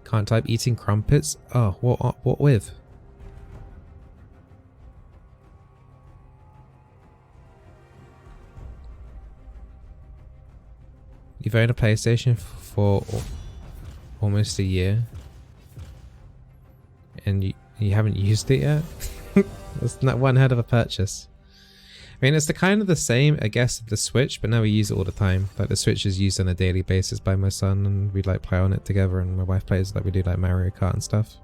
Can't type eating crumpets? Oh, what with? You've owned a PlayStation for almost a year and you haven't used it yet? That's not one head of a purchase. I mean, it's the kind of the same, I guess, the Switch, but now we use it all the time. Like the Switch is used on a daily basis by my son, and we like play on it together. And my wife plays like we do like Mario Kart and stuff.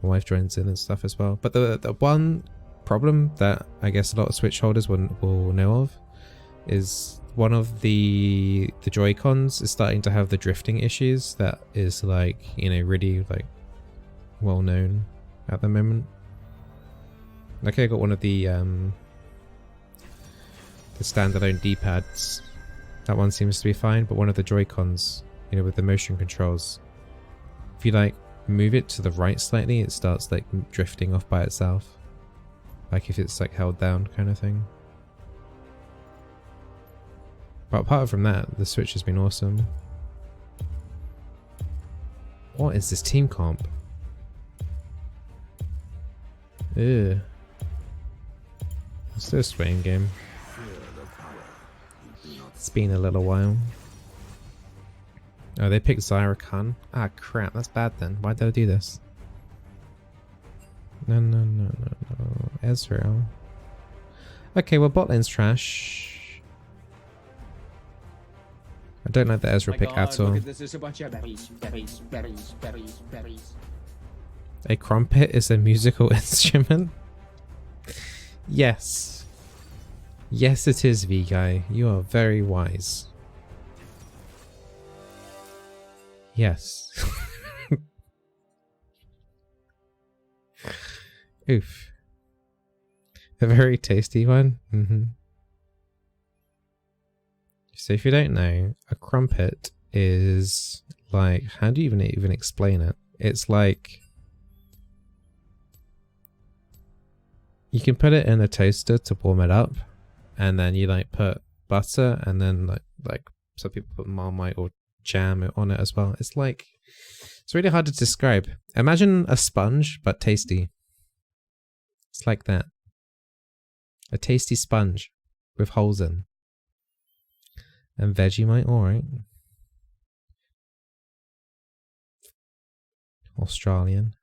My wife joins in and stuff as well. But the one problem that I guess a lot of Switch holders will know of is one of the Joy-Cons is starting to have the drifting issues that is like, you know, really like well known at the moment. Like I got one of the standalone D-pads. That one seems to be fine, but one of the Joy-Cons, you know, with the motion controls, if you like move it to the right slightly, it starts like drifting off by itself. Like if it's like held down kind of thing. But apart from that, the Switch has been awesome. What is this team comp? Ew. It's a Swain game. It's been a little while. Oh, they picked Zyra Khan. Ah, crap, that's bad then. Why'd they do this? No. Ezreal. Okay, well, bot lane's trash. I don't like the Ezreal pick at all. There's a bunch of berries. A crumpet is a musical instrument? Yes. Yes, it is, V-Guy. You are very wise. Yes. Oof. A very tasty one. So if you don't know, a crumpet is like, how do you even explain it? It's like, you can put it in a toaster to warm it up, and then you like put butter, and then like some people put Marmite or jam on it as well. It's like, it's really hard to describe. Imagine a sponge, but tasty. It's like that. A tasty sponge with holes in. And Vegemite, alright. Australian.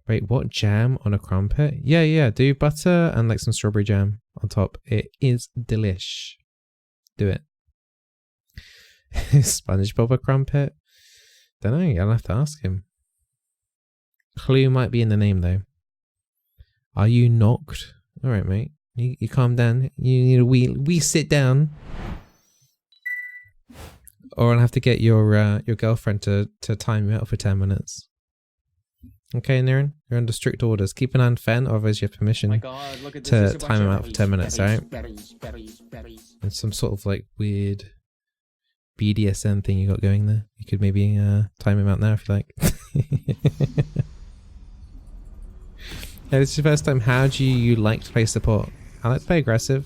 Wait, what? Jam on a crumpet? Yeah, do butter and like some strawberry jam on top. It is delish. Do it. SpongeBob a crumpet? Don't know, I'll have to ask him. Clue might be in the name though. Are you knocked? Alright, mate. You calm down. You need a wee sit down. Or I'll have to get your girlfriend to time you out for 10 minutes. Okay, Niren, you're under strict orders. Keep an eye on Fen, otherwise you have permission to time him out for 10 minutes, alright? And some sort of like weird BDSM thing you got going there. You could maybe time him out now if you like. Yeah, this is your first time. How do you like to play support? I like to play aggressive.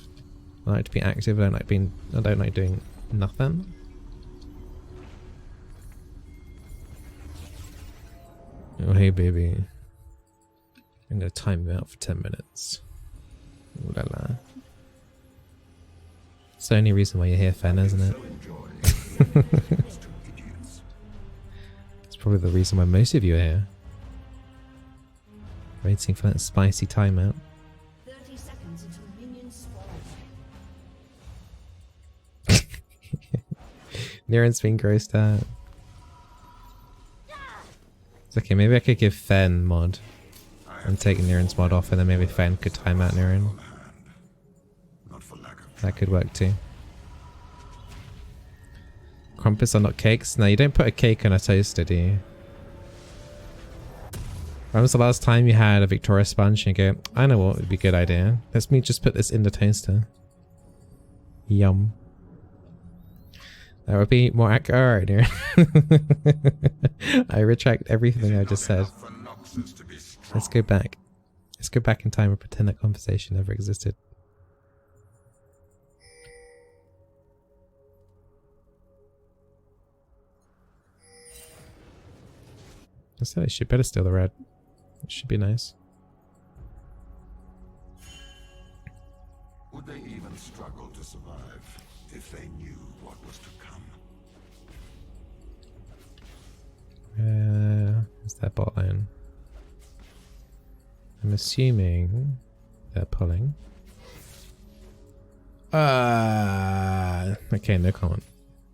I like to be active. I don't like doing nothing. Oh hey baby. I'm gonna time you out for 10 minutes. Ooh la la. It's the only reason why you're here, Fen, isn't it? It's probably the reason why most of you are here. Waiting for that spicy timeout. 30 seconds until minions spawn. Niren's been grossed out. It's okay, maybe I could give Fen mod and take Niren's mod off, and then maybe Fen could time out Niren. That could work too. Crumpets are not cakes? No, you don't put a cake on a toaster, do you? When was the last time you had a Victoria sponge and you go, I know what would be a good idea. Let's me just put this in the toaster. Yum. That would be more accurate. I retract everything I just said. Let's go back. Let's go back in time and pretend that conversation never existed. I said I should better steal the red. It should be nice. Would they even struggle to survive if they knew what was to come? Is that bot lane? I'm assuming they're pulling. Okay, no comment.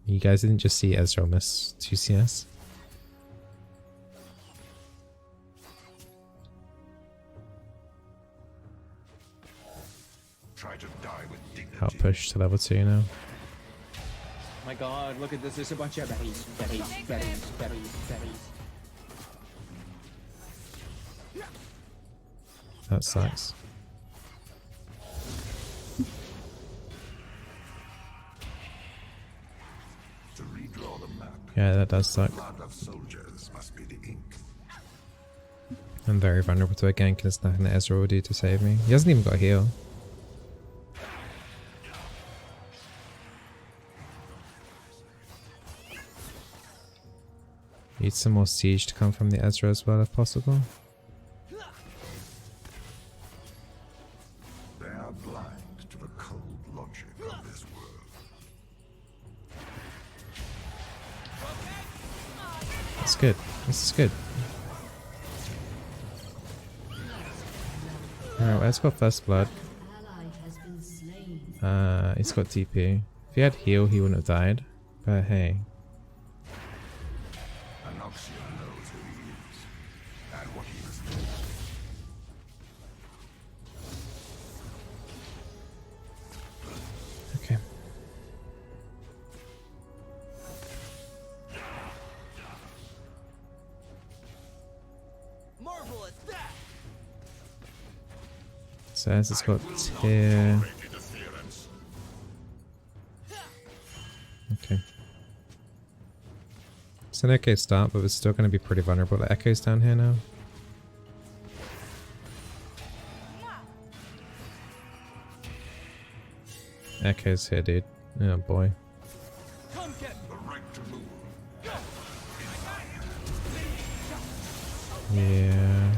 You guys didn't just see Ezreal miss 2 CS? Try to die with dignity. Out push to level 2 now. My god, look at this. There's a bunch of berries. That sucks. To redraw the map, Yeah, that does suck. blood of soldiers must be the ink. I'm very vulnerable to a gank and there's nothing that Ezreal will do to save me. He hasn't even got a heal. Need some more siege to come from the Ezreal as well if possible. They are blind to the cold logic of this world. It's good. This is good. Alright, let's go first blood. Ally has been slain. He's got TP. If he had heal, he wouldn't have died. But hey. Anoxia knows who he is and what he must do. Okay. Marvel at that! So as it's got tier. Okay. It's an okay start, but we're still going to be pretty vulnerable to echoes down here now. Echoes here, dude. Oh boy. Come get The right to rule. Yeah.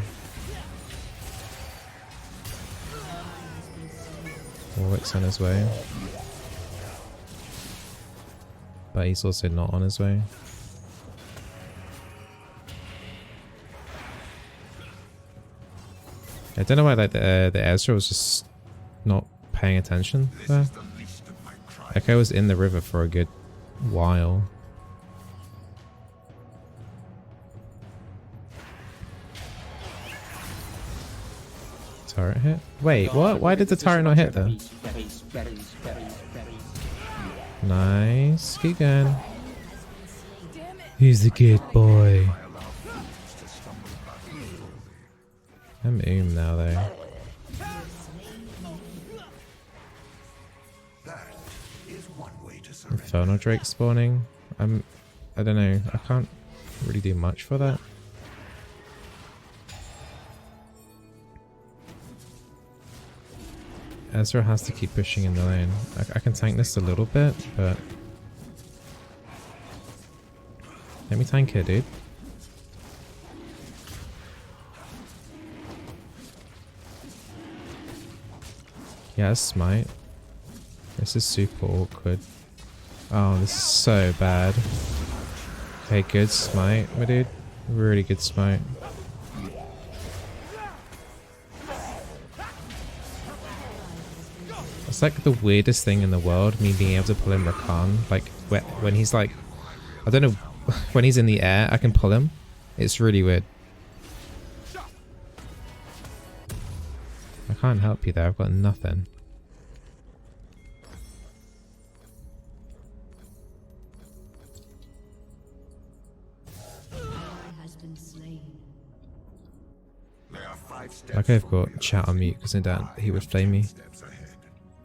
Warwick's on his way. But he's also not on his way. I don't know why like the Ezreal was just not paying attention there. The least of my crimes. Echo was in the river for a good while. Turret hit? Wait, what? Why did the turret not hit though? Berries. Nice. Keep going. He's a good boy. I'm now though. That is one way to surrender. Infernal Drake spawning. I don't know. I can't really do much for that. Ezra has to keep pushing in the lane. I can tank this a little bit, but let me tank it, dude. Yeah, smite. This is super awkward. Oh, this is so bad. Okay, good smite, my dude. Really good smite. It's like the weirdest thing in the world, me being able to pull in Rakan. Like, when he's like, I don't know, when he's in the air, I can pull him. It's really weird. I can't help you there, I've got nothing. Has been slain. They are 5 steps Like I've from got you. chat on mute because I doubt he would flame me. Steps ahead.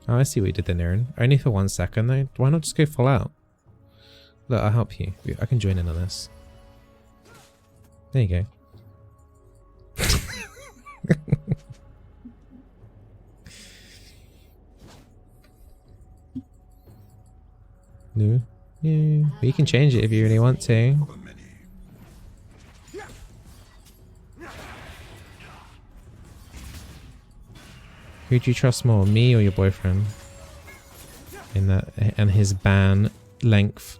Oh, I see what you did there, Niren. Only for 1 second though. Why not just go full out? Look, I'll help you. I can join in on this. There you go. No. Yeah. But you can change it if you really want to. For the many. Who do you trust more, me or your boyfriend? In that, and his ban length.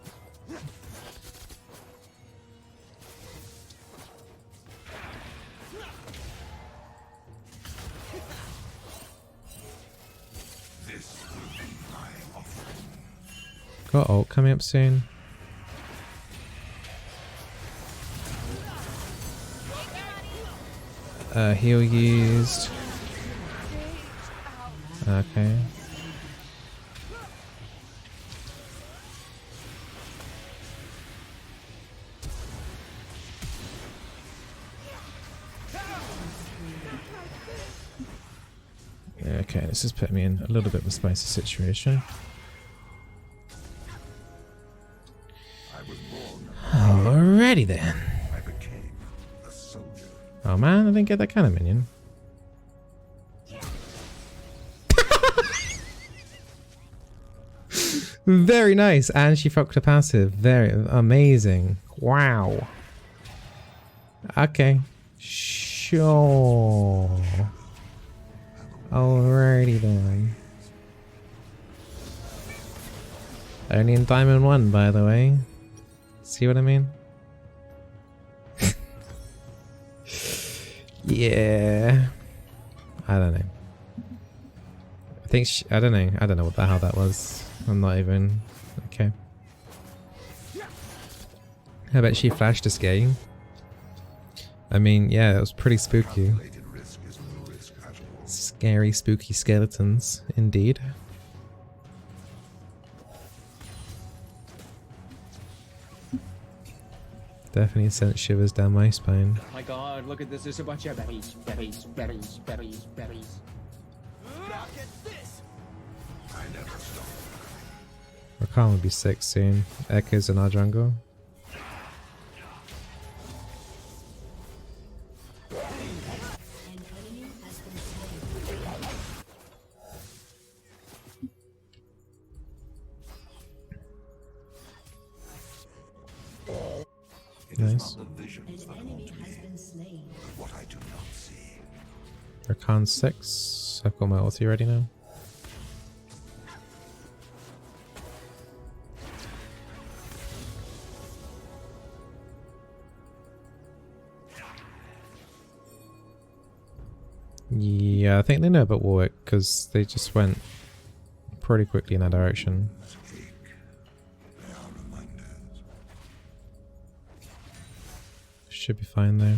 Got ult coming up soon. Heal used. Okay. Okay, this has put me in a little bit of a spicy situation. Alrighty then. I became a soldier. Oh man, I didn't get that kind of minion. Very nice, and she fucked a passive. Very amazing. Wow. Okay. Sure. Alrighty then. Only in Diamond 1, by the way. See what I mean? Yeah. I don't know. I think I don't know. I don't know what the hell that was. I'm not even... Okay. I bet she flashed this game. I mean, yeah, it was pretty spooky. Scary, spooky skeletons, indeed. Definitely sent shivers down my spine. My god, look at this. There's a bunch of berries, berries, berries, berries, berries. Rakan will be 6 soon. Echoes in our jungle. Nice. Rakan 6. I've got my ulti ready now. Yeah, I think they know about Warwick because they just went pretty quickly in that direction. Should be fine though.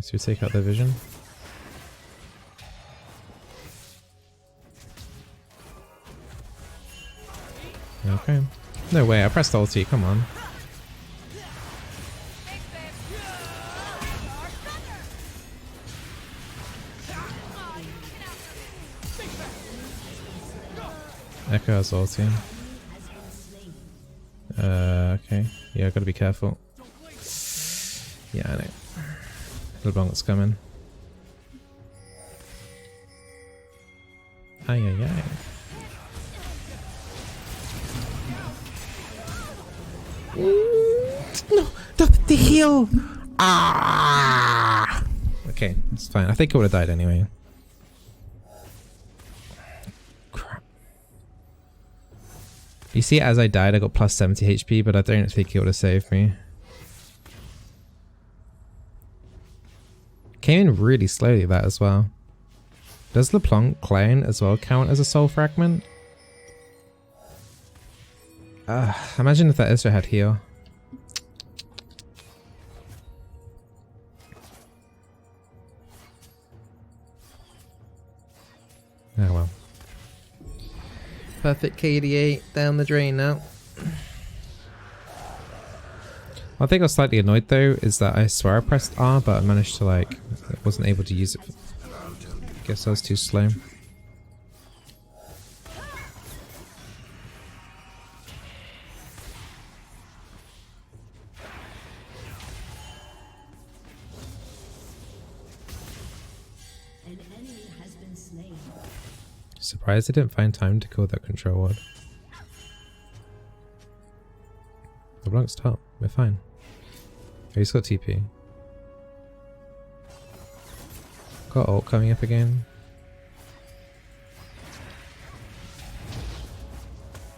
So we take out their vision. Okay. No way, I pressed ulti, come on. Echo has ulti. Okay. Yeah, I gotta be careful. Yeah, I know. Little bong's coming. Ay, ay, ay. No! The heal! Ah! Okay, it's fine. I think it would have died anyway. You see, as I died, I got plus 70 HP, but I don't think it would have saved me. Came in really slowly, that as well. Does LeBlanc Clone as well count as a soul fragment? Imagine if that Ezra had heal. Oh well. Perfect KDA down the drain now. One thing I was slightly annoyed though is that I swear I pressed R, but I managed to I wasn't able to use it. Guess I was too slow. Surprised I didn't find time to kill that control ward. The blank's top. We're fine. Oh, he's got TP. Got ult coming up again.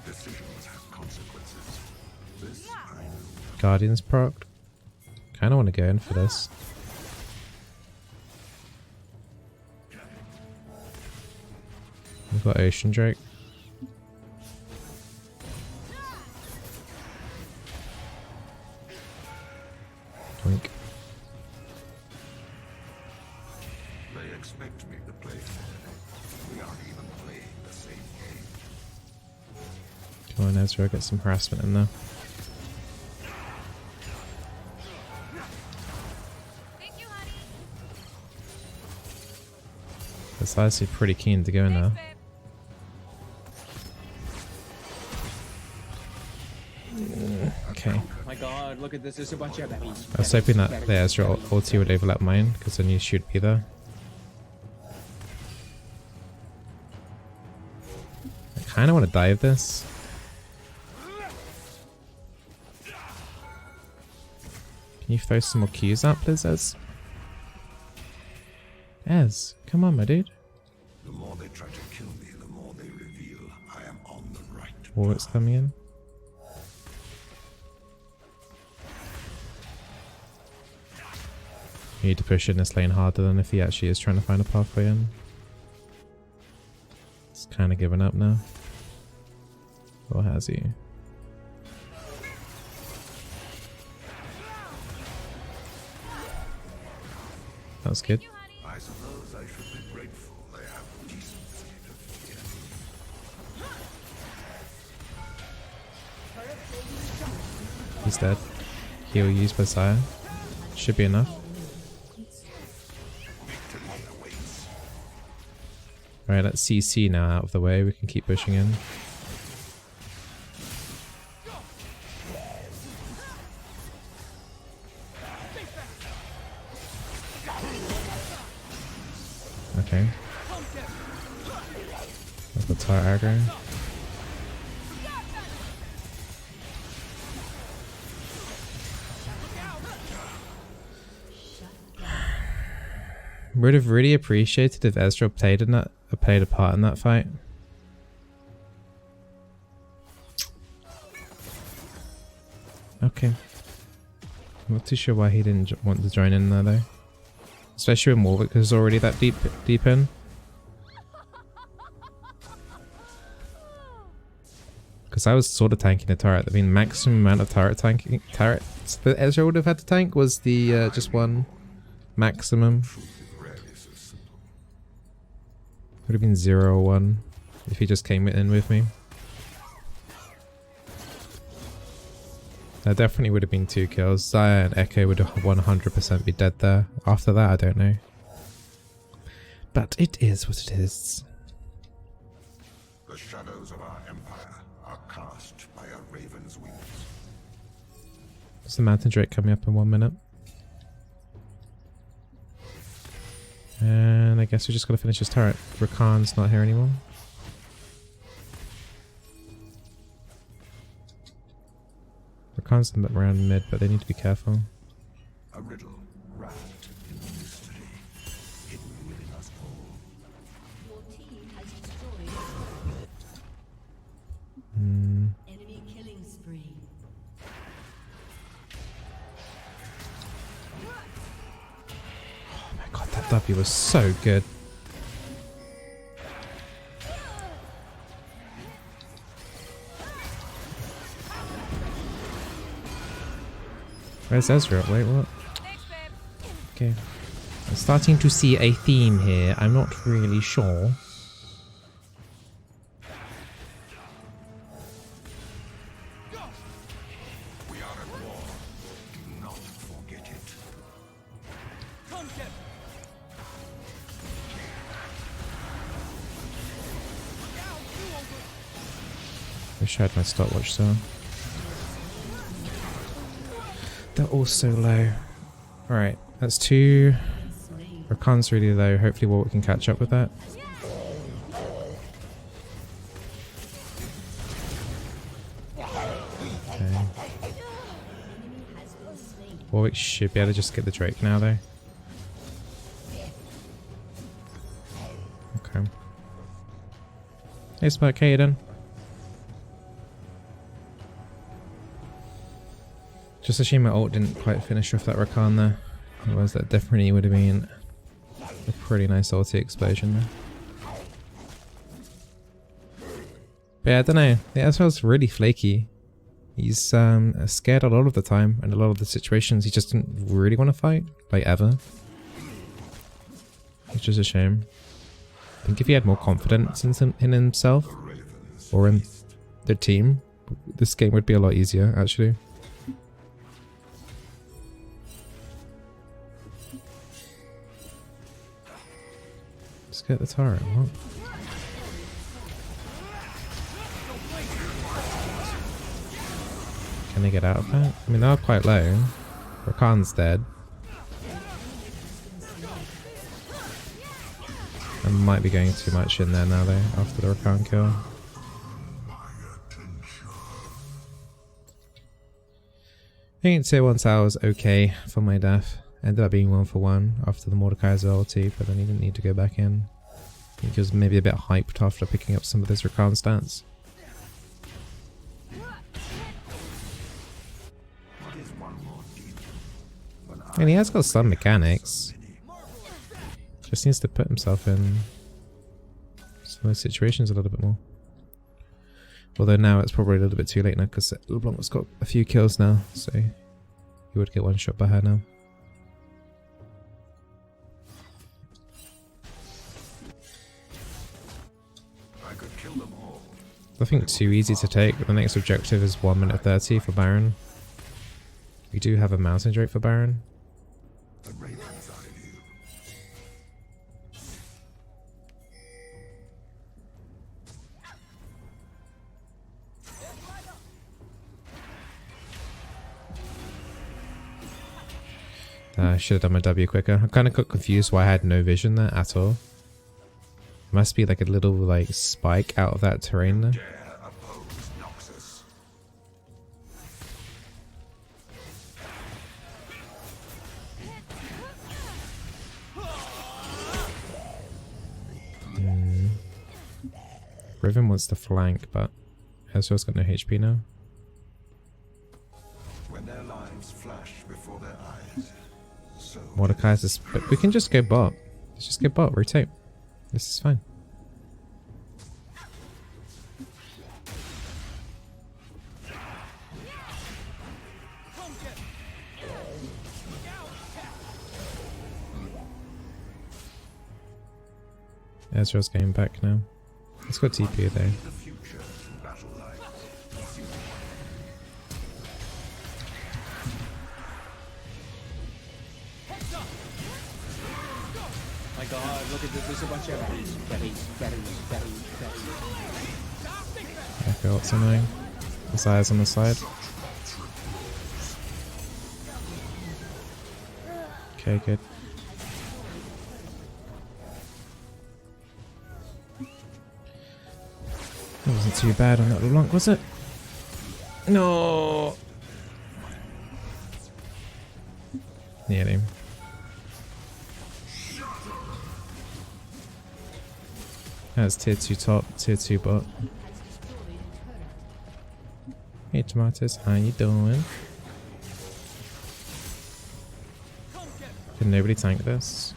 Decisions have consequences. This I know. Guardians proc. Kinda wanna go in for this. We've got Ocean Drake. Twink. They expect me to play fair. We aren't even playing the same game. Come on, Ezra, get some harassment in there. It's actually pretty keen to go in there. Okay. Oh my god, look at this. This is a bunch of berries. I was hoping that the Ezra ulti would overlap mine, because I knew she'd be there. I kind of want to dive this. Can you throw some more Qs up, please, Ez? Ez, come on, my dude. The more they try to kill me, the more they reveal I am on the right. Warwick's coming in. You need to push in this lane harder than if he actually is trying to find a pathway in. He's kind of given up now. Or has he? That was good. I suppose I should be grateful they have decency to fear. He's dead. Heal used by Sire. Should be enough. Alright, let's CC now out of the way. We can keep pushing in. Okay. I've got Tire aggro. Would have really appreciated if Ezra played a part in that fight. Okay. I'm not too sure why he didn't want to join in there though. Especially when Warwick is already that deep in. Because I was sort of tanking the turret. I mean, maximum amount of turrets that Ezra would have had to tank was the just one maximum. Would have been 0 or 1 if he just came in with me. That definitely would have been 2 kills. Zaya and Echo would 100% be dead there. After that, I don't know. But it is what it is. The shadows of our empire are cast by a raven's wings. Is the Mountain Drake coming up in 1 minute? And I guess we just gotta finish this turret. Rakan's not here anymore. Rakan's around mid, but they need to be careful. A riddle wrapped in mystery, hidden within us all. Your team has destroyed enemy killing spree. Oh my god, that W was so good. Where's Ezra? Wait, what? Okay. I'm starting to see a theme here. I'm not really sure. We are at war. Do not forget it. Wish I had my stopwatch still. They're all so low. Alright, that's 2. Rakan's really low. Hopefully Warwick can catch up with that. Okay. Warwick should be able to just get the Drake now though. Hey, Spark, how you doing? Just a shame my ult didn't quite finish off that Rakan there. Otherwise that definitely would have been a pretty nice ulti explosion there. But yeah, I don't know. The Ezreal's really flaky. He's scared a lot of the time, and a lot of the situations he just didn't really want to fight, like ever. Which is a shame. I think if he had more confidence in himself, or in the team, this game would be a lot easier, actually. Let's get the turret, what? Can they get out of that? I mean, they're quite low. Rakan's dead. I might be going too much in there now though, after the Rakan kill. I think tier 1 tower was okay for my death. Ended up being 1 for 1 after the Mordekaiser ulti, but then he didn't need to go back in. I think he was maybe a bit hyped after picking up some of his Rakan stats. And he has got some mechanics. Just needs to put himself in some of those situations a little bit more. Although now it's probably a little bit too late now because LeBlanc's got a few kills now, so he would get one shot by her now. I could kill them all. I think too easy to take. The next objective is 1 minute 30 for Baron. We do have a mountain drake for Baron. The ravens are in you. I should have done my W quicker. I kind of got confused why I had no vision there at all. Must be like a little like spike out of that terrain there. Dare oppose Noxus. Riven wants to flank, but Ezreal's got no HP now. When their lives flash before their eyes, so Mordekaiser's, but we can just go bot. Let's just go bot, rotate. This is fine. Ezreal's going back now. Let's go TP though. the future in battle lies. My god, look at this. There's a bunch of berries. I feel it's annoying. His eyes on the side. Okay, good. That wasn't too bad on that LeBlanc, was it? No. Nearly. That's tier 2 top, tier 2 bot. Hey tomatoes, how you doing? Can nobody tank this?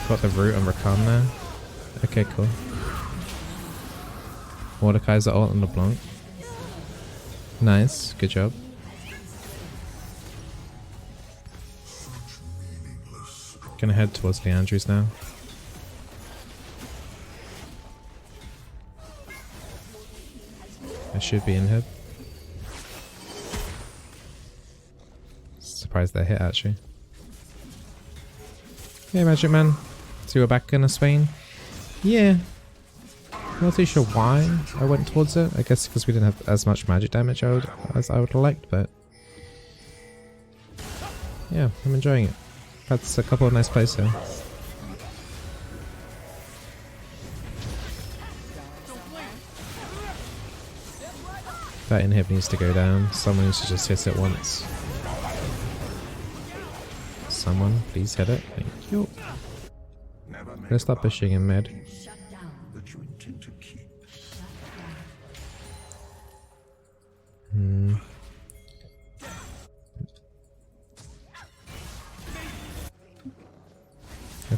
Got the root and Rakan there. Okay, cool. Mordekaiser ult and LeBlanc. Nice, good job. Gonna head towards the Andrews now. I should be in here. Surprised they hit actually. Hey Magic Man. So we're back in a Swain? Yeah. I'm not too sure why I went towards it. I guess because we didn't have as much magic damage as I would have liked, but yeah, I'm enjoying it. That's a couple of nice plays here. That inhib needs to go down. Someone needs to just hit it once. Someone, please hit it. Thank you. Never make Let's stop pushing in mid.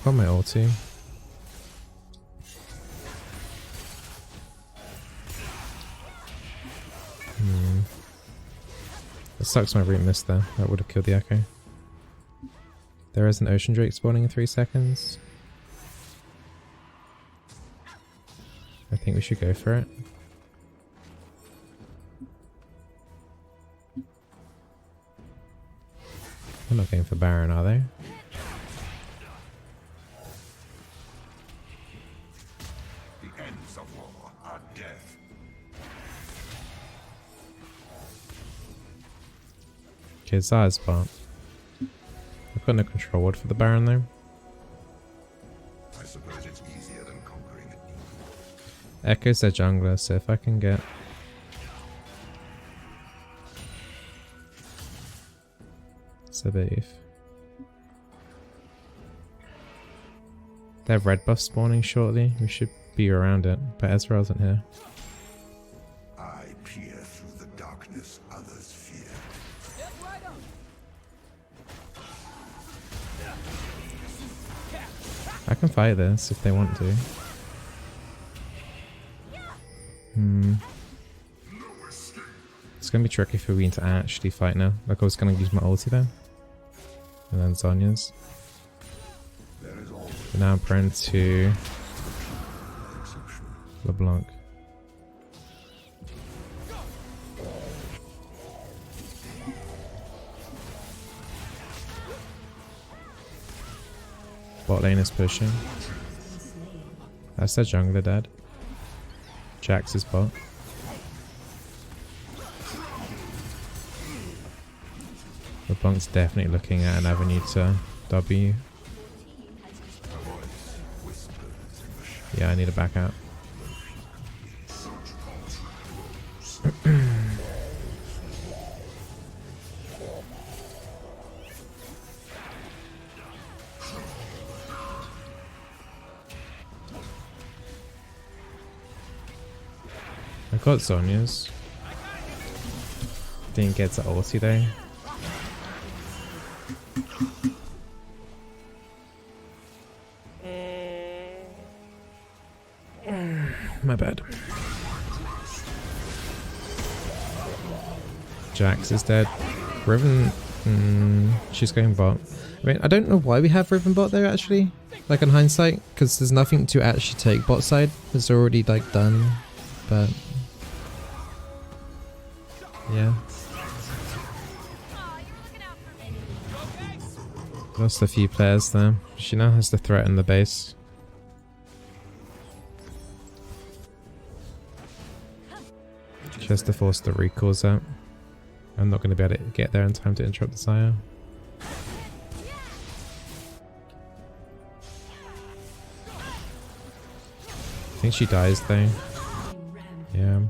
I've got my ulti. It sucks my root missed there. That would have killed the echo. There is an ocean drake spawning in 3 seconds. I think we should go for it. They're not going for Baron, are they? The ends of war are death. Okay, Zaya's spot. I've got no control word for the Baron though. I suppose it's easier than conquering it. Echo's their jungler, so if I can get... Sabif. They have red buff spawning shortly. We should be around it, but Ezra isn't here. I peer through the darkness others fear. I can fight this if they want to. It's gonna be tricky for me to actually fight now. Like I was gonna use my ulti there. And then Zonya's. But now I'm prone to LeBlanc. Bot lane is pushing. That's their jungler dead. Jax is bot. LeBlanc's definitely looking at an avenue to W. Yeah, I need to back out. I got Zonya's. Didn't get to ulti though. My bad. Jax is dead. Riven, she's going bot. I mean, I don't know why we have Riven bot there actually. Like in hindsight, because there's nothing to actually take bot side. It's already like done, but yeah. Lost a few players there. She now has to threaten the base. She has to force the recalls out. I'm not going to be able to get there in time to interrupt the Sire. I think she dies though. Yeah.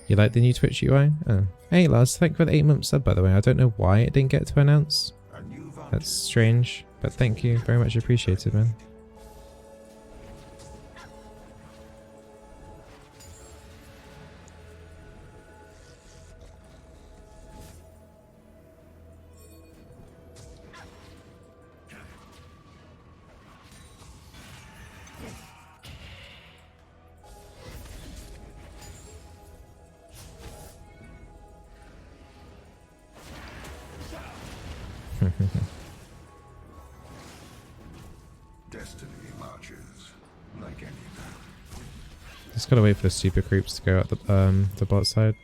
You like the new Twitch UI? Oh. Hey Lars, thank you for the 8-month sub by the way. I don't know why it didn't get to announce. That's strange, but thank you. Very much appreciated, man. Destiny marches like any man. Just gotta wait for the super creeps to go out the bot side.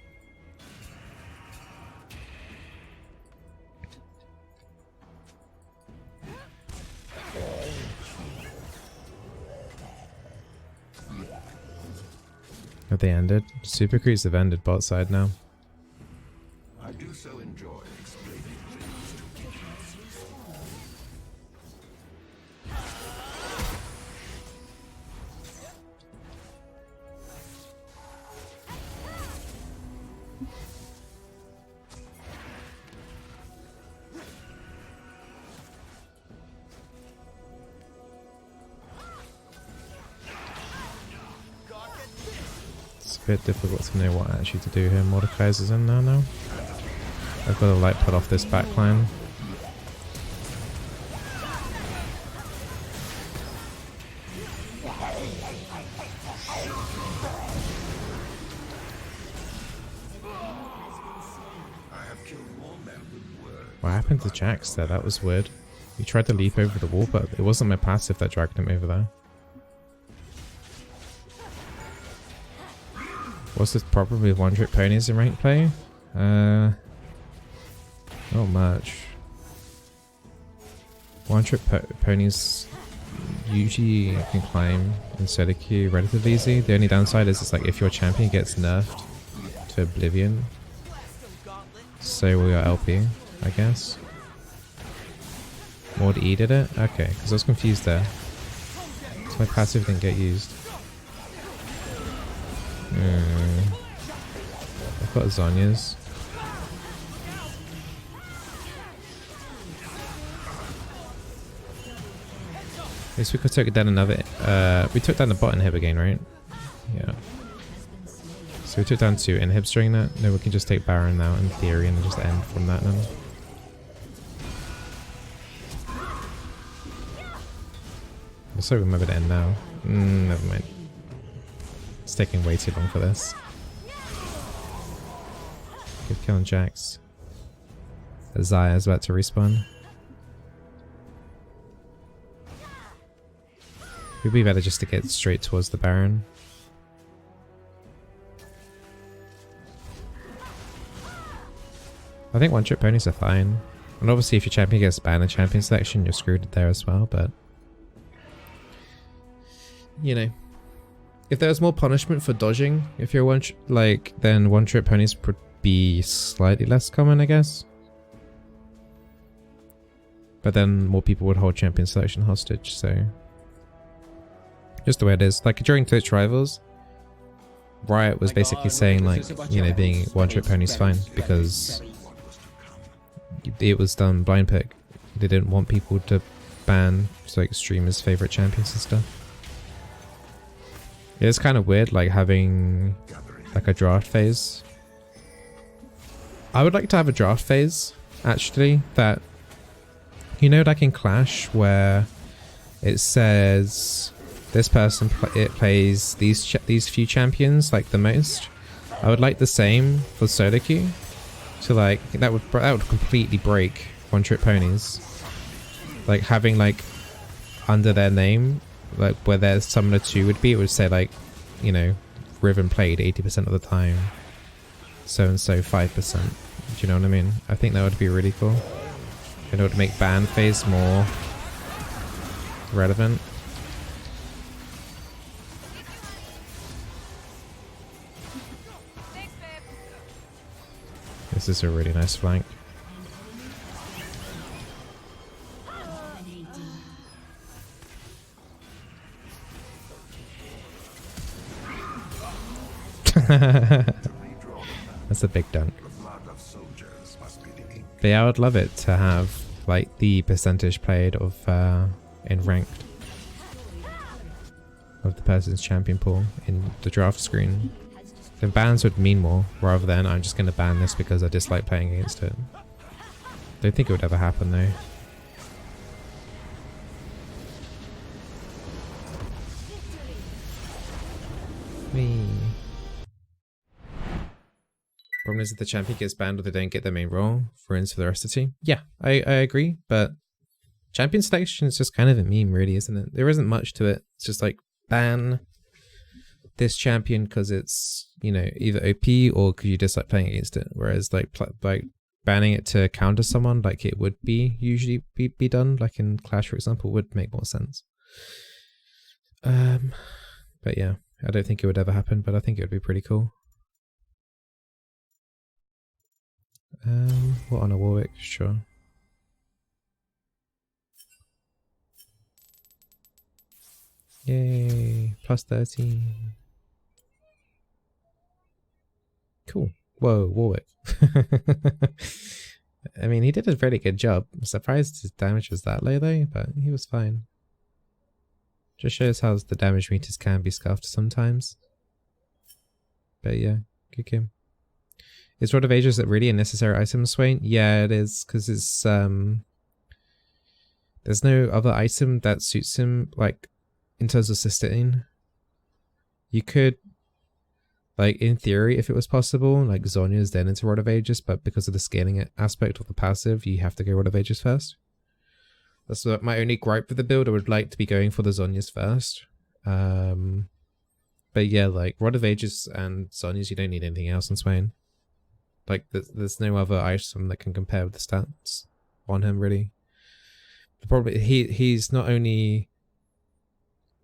Have they ended? Super creeps have ended bot side now. I do so enjoy explaining things to people. It's a bit difficult to know what actually to do here. Mordekaiser's is in there now. I've got to like put off this backline. I have killed more men with words. What happened to Jax there? That was weird. He tried to leap over the wall, but it wasn't my passive that dragged him over there. What's this problem with one-trick ponies in rank play? Not much. One-trick ponies usually can climb in solo queue relatively easy. The only downside is it's like if your champion gets nerfed to oblivion, so will your LP, I guess. Mod E did it? Okay, because I was confused there. So my passive didn't get used. I've got Zonya's. At least we could take down another. We took down the bot inhib again, right? Yeah. So we took down 2 inhibs during that. No, we can just take Baron now in theory and just end from that then. I still remember to end now. Never mind. It's taking way too long for this. Good kill on Jax. Zaya's about to respawn. It would be better just to get straight towards the Baron. I think one-trick ponies are fine. And obviously if your champion gets banned in champion selection, you're screwed there as well, but... You know. If there was more punishment for dodging, if you're then one-trick ponies would be slightly less common, I guess. But then more people would hold champion selection hostage, so... Just the way it is. Like during Twitch Rivals, Riot was basically saying like, you know, being one-trick pony's fine because it was done blind pick. They didn't want people to ban like streamers' favorite champions and stuff. It's kind of weird like having like a draft phase. I would like to have a draft phase actually that, you know, like in Clash where it says this person plays these few champions like the most. I would like the same for solo queue. So like that would completely break one-trick ponies. Like having like under their name, like where their summoner 2 would be, it would say like, you know, Riven played 80% of the time, so and so 5%. Do you know what I mean? I think that would be really cool. And it would make ban phase more relevant. This is a really nice flank. That's a big dunk. But yeah, I would love it to have like the percentage played of in ranked of the person's champion pool in the draft screen. Then bans would mean more, rather than I'm just going to ban this because I dislike playing against it. Don't think it would ever happen though. Whee. Problem is if the champion gets banned or they don't get their main role, ruins for the rest of the team. Yeah, I agree, but champion selection is just kind of a meme really, isn't it? There isn't much to it. It's just like ban this champion because it's, you know, either OP or because you dislike playing against it. Whereas like banning it to counter someone like it would be usually be done, like in Clash for example, would make more sense. But yeah, I don't think it would ever happen, but I think it would be pretty cool. What on a Warwick? Sure. Yay, plus 13. Cool. Whoa, Warwick. I mean, he did a very good job. I'm surprised his damage was that low though, but he was fine. Just shows how the damage meters can be scuffed sometimes. But yeah, good game. Is Rod of Ages really a necessary item, Swain? Yeah, it is, because it's there's no other item that suits him, like in terms of sustain. You could, like, in theory, if it was possible, like Zhonya's then into Rod of Ages, but because of the scaling aspect of the passive, you have to go Rod of Ages first. That's my only gripe with the build. I would like to be going for the Zhonya's first. But yeah, like, Rod of Ages and Zhonya's, you don't need anything else in Swain. Like, there's no other item that can compare with the stats on him, really. The problem, he's not only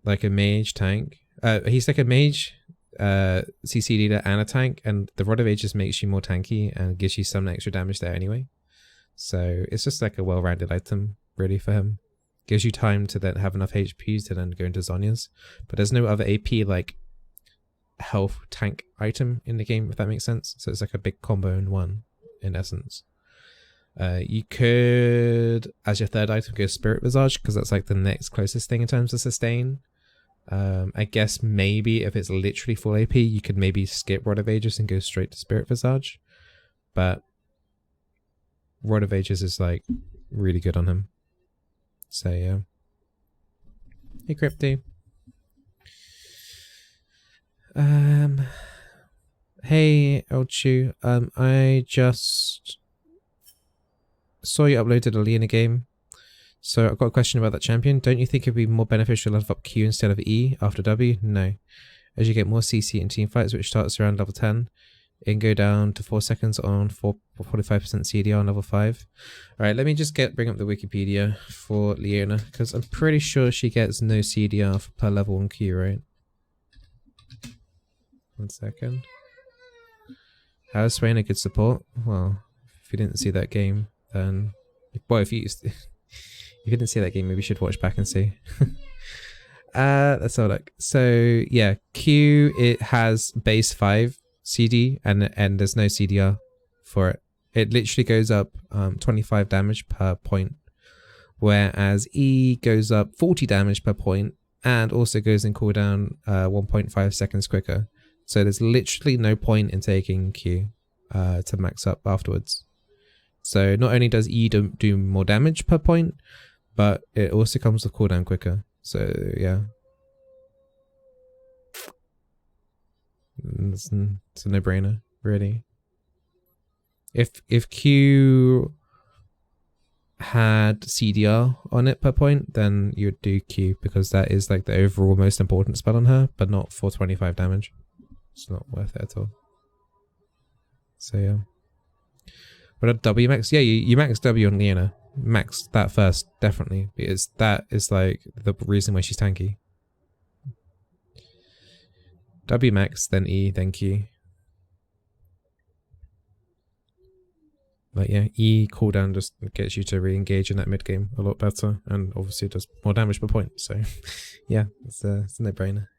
like a mage tank, he's like a mage CC leader and a tank, and the Rod of Ages makes you more tanky and gives you some extra damage there anyway. So it's just like a well-rounded item, really, for him. Gives you time to then have enough HP to then go into Zhonya's. But there's no other AP, like, health tank item in the game, if that makes sense. So it's like a big combo in one, in essence. You could, as your third item, go Spirit Visage, because that's like the next closest thing in terms of sustain. I guess maybe if it's literally full AP, you could maybe skip Rod of Ages and go straight to Spirit Visage. But Rod of Ages is like really good on him. So yeah. Hey Crypty. Hey Elchu. I just saw you uploaded a Lena game. So I've got a question about that champion. Don't you think it'd be more beneficial to level up Q instead of E after W? No. As you get more CC in team fights, which starts around level 10, it can go down to 4 seconds on 45% CDR on level 5. Alright, let me just bring up the Wikipedia for Leona, because I'm pretty sure she gets no CDR per level on Q, right? 1 second. How is Swain a good support? Well, if you didn't see that game, then... Well, if you didn't see that game, maybe you should watch back and see. Let's have a look. So, yeah, Q, it has base 5 CD, and there's no CDR for it. It literally goes up 25 damage per point, whereas E goes up 40 damage per point, and also goes in cooldown 1.5 seconds quicker. So there's literally no point in taking Q to max up afterwards. So not only does E do more damage per point, but it also comes with cooldown quicker. So yeah. It's a no-brainer, really. If Q had CDR on it per point, then you would do Q, because that is like the overall most important spell on her, but not for 25 damage. It's not worth it at all. So yeah. What a W max? Yeah, you max W on Leona. Max that first, definitely, because that is like the reason why she's tanky. W max, then E, then Q. But yeah, E cooldown just gets you to re-engage in that mid game a lot better, and obviously it does more damage per point. So yeah, it's a no-brainer.